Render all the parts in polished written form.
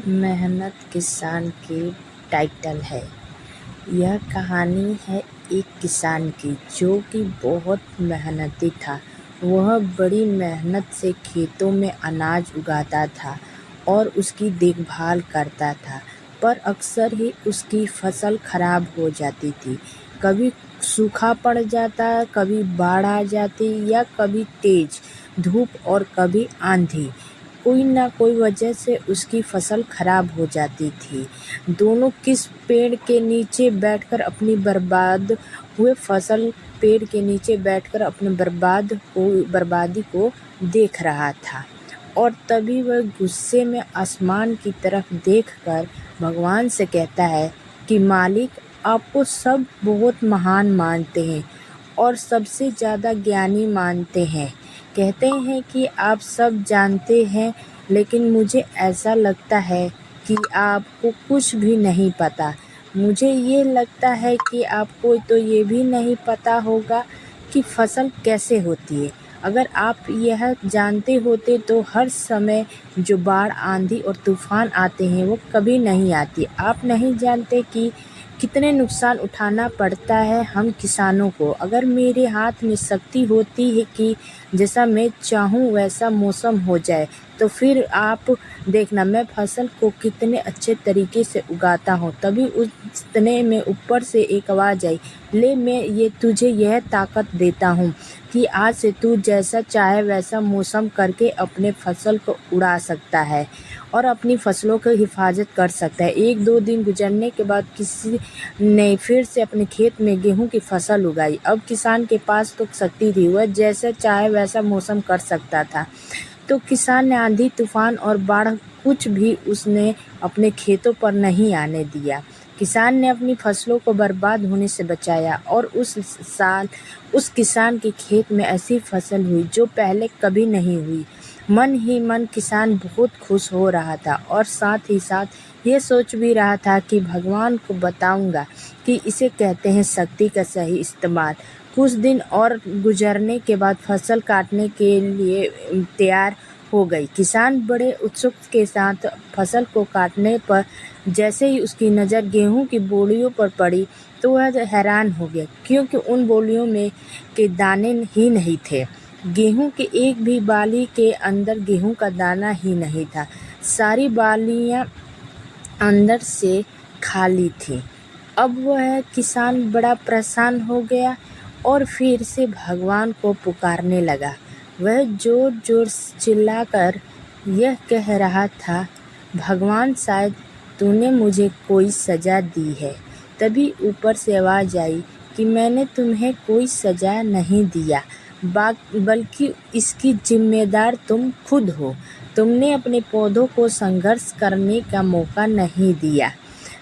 मेहनत किसान की टाइटल है। यह कहानी है एक किसान की जो कि बहुत मेहनती था। वह बड़ी मेहनत से खेतों में अनाज उगाता था और उसकी देखभाल करता था, पर अक्सर ही उसकी फसल खराब हो जाती थी। कभी सूखा पड़ जाता, कभी बाढ़ आ जाती या कभी तेज धूप और कभी आंधी। कोई ना कोई वजह से उसकी फसल खराब हो जाती थी। दोनों किस पेड़ के नीचे बैठकर अपनी अपनी बर्बादी को देख रहा था, और तभी वह गुस्से में आसमान की तरफ देखकर भगवान से कहता है कि मालिक, आपको सब बहुत महान मानते हैं और सबसे ज़्यादा ज्ञानी मानते हैं। कहते हैं कि आप सब जानते हैं, लेकिन मुझे ऐसा लगता है कि आपको कुछ भी नहीं पता। मुझे ये लगता है कि आपको तो ये भी नहीं पता होगा कि फसल कैसे होती है। अगर आप यह जानते होते तो हर समय जो बाढ़, आंधी और तूफान आते हैं वो कभी नहीं आती। आप नहीं जानते कि कितने नुकसान उठाना पड़ता है हम किसानों को। अगर मेरे हाथ में शक्ति होती है कि जैसा मैं चाहूँ वैसा मौसम हो जाए, तो फिर आप देखना मैं फसल को कितने अच्छे तरीके से उगाता हूँ। तभी उतने में ऊपर से एक आवाज़ आई, ले, मैं तुझे यह ताकत देता हूँ कि आज से तू जैसा चाहे वैसा मौसम करके अपने फसल को उड़ा सकता है और अपनी फसलों की हिफाजत कर सकता है। 1-2 दिन गुजरने के बाद किसी ने फिर से अपने खेत में गेहूं की फसल उगाई। अब किसान के पास तो शक्ति थी, वह जैसा चाहे वैसा मौसम कर सकता था। तो किसान ने आंधी, तूफान और बाढ़ कुछ भी उसने अपने खेतों पर नहीं आने दिया। किसान ने अपनी फसलों को बर्बाद होने से बचाया, और उस साल उस किसान के खेत में ऐसी फसल हुई जो पहले कभी नहीं हुई। मन ही मन किसान बहुत खुश हो रहा था और साथ ही साथ ये सोच भी रहा था कि भगवान को बताऊंगा कि इसे कहते हैं शक्ति का सही इस्तेमाल। कुछ दिन और गुजरने के बाद फसल काटने के लिए तैयार हो गई। किसान बड़े उत्सुक के साथ फसल को काटने पर जैसे ही उसकी नज़र गेहूं की बोरियों पर पड़ी, तो वह हैरान हो गया, क्योंकि उन बोरियों में के दाने ही नहीं थे। गेहूं के एक भी बाली के अंदर गेहूं का दाना ही नहीं था। सारी बालियां अंदर से खाली थी। अब वह किसान बड़ा परेशान हो गया और फिर से भगवान को पुकारने लगा। वह जोर जोर से चिल्लाकर यह कह रहा था, भगवान, शायद तूने मुझे कोई सज़ा दी है। तभी ऊपर से आवाज़ आई कि मैंने तुम्हें कोई सज़ा नहीं दिया, बल्कि इसकी जिम्मेदार तुम खुद हो। तुमने अपने पौधों को संघर्ष करने का मौका नहीं दिया।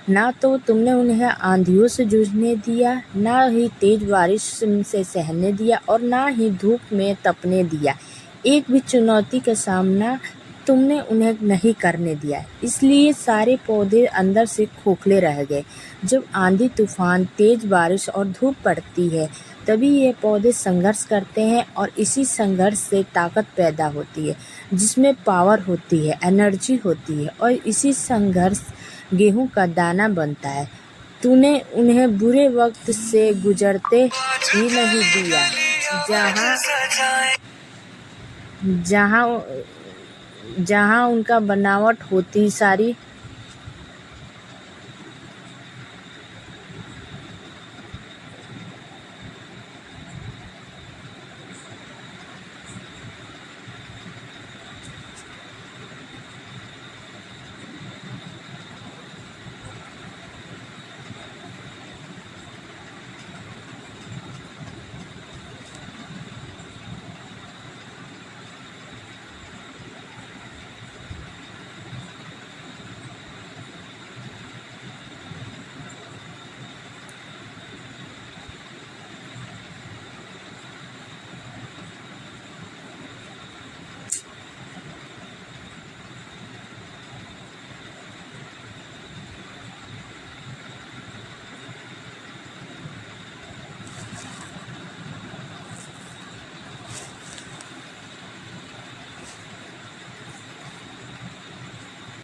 ना तो तुमने उन्हें आंधियों से जूझने दिया, ना ही तेज बारिश से सहने दिया, और ना ही धूप में तपने दिया। एक भी चुनौती का सामना तुमने उन्हें नहीं करने दिया। इसलिए सारे पौधे अंदर से खोखले रह गए। जब आंधी, तूफान, तेज बारिश और धूप पड़ती है, तभी ये पौधे संघर्ष करते हैं, और इसी संघर्ष से ताकत पैदा होती है, जिसमें पावर होती है, एनर्जी होती है, और इसी संघर्ष गेहूं का दाना बनता है। तूने उन्हें बुरे वक्त से गुजरते ही नहीं दिया, जहां जहां उनका बनावट होती सारी